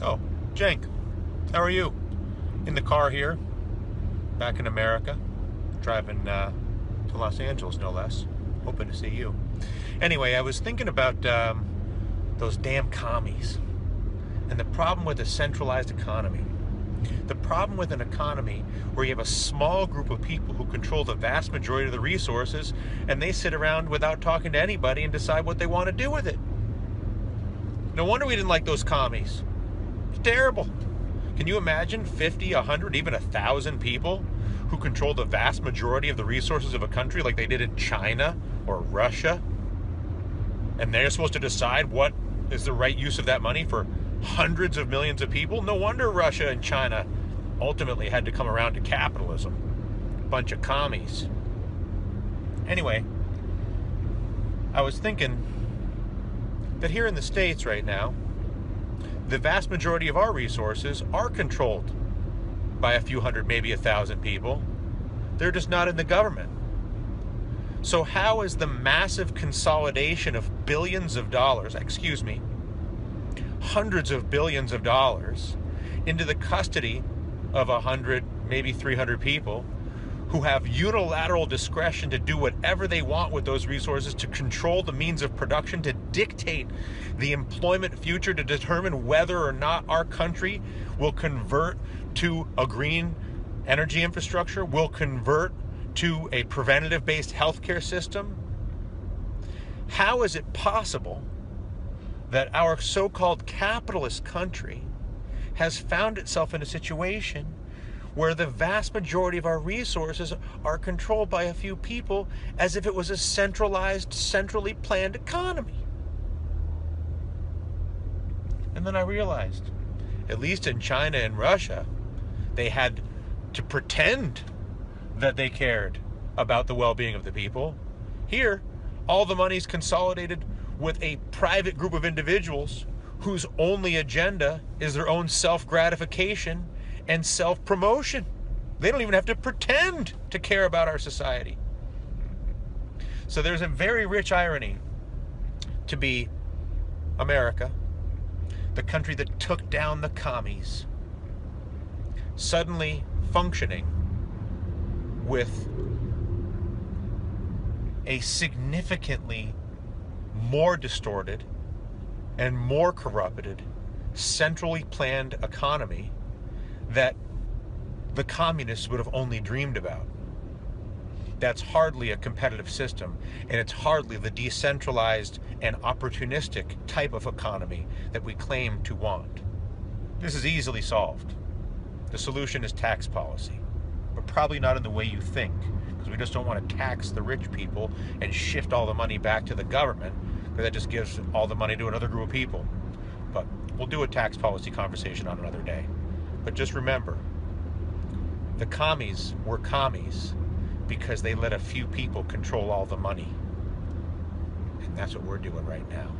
Oh, Cenk, how are you? In the car here, back in America, driving to Los Angeles, no less. Hoping to see you. Anyway, I was thinking about those damn commies and the problem with a centralized economy. The problem with an economy where you have a small group of people who control the vast majority of the resources and they sit around without talking to anybody and decide what they want to do with it. No wonder we didn't like those commies. It's terrible. Can you imagine 50, 100, even 1,000 people who control the vast majority of the resources of a country like they did in China or Russia? And they're supposed to decide what is the right use of that money for hundreds of millions of people? No wonder Russia and China ultimately had to come around to capitalism. Bunch of commies. Anyway, I was thinking that here in the States right now, the vast majority of our resources are controlled by a few hundred, maybe 1,000 people. They're just not in the government. So how is the massive consolidation of billions of dollars, hundreds of billions of dollars into the custody of 100, maybe 300 people who have unilateral discretion to do whatever they want with those resources, to control the means of production, to dictate the employment future, to determine whether or not our country will convert to a green energy infrastructure, will convert to a preventative-based healthcare system? How is it possible that our so-called capitalist country has found itself in a situation where the vast majority of our resources are controlled by a few people as if it was a centralized, centrally planned economy? And then I realized, at least in China and Russia, they had to pretend that they cared about the well-being of the people. Here, all the money's consolidated with a private group of individuals whose only agenda is their own self-gratification and self-promotion. They don't even have to pretend to care about our society. So there's a very rich irony to be America, the country that took down the commies, suddenly functioning with a significantly more distorted and more corrupted, centrally planned economy that the communists would have only dreamed about. That's hardly a competitive system, and it's hardly the decentralized and opportunistic type of economy that we claim to want. This is easily solved. The solution is tax policy, but probably not in the way you think, because we just don't want to tax the rich people and shift all the money back to the government, because that just gives all the money to another group of people. But we'll do a tax policy conversation on another day. But just remember, the commies were commies because they let a few people control all the money. And that's what we're doing right now.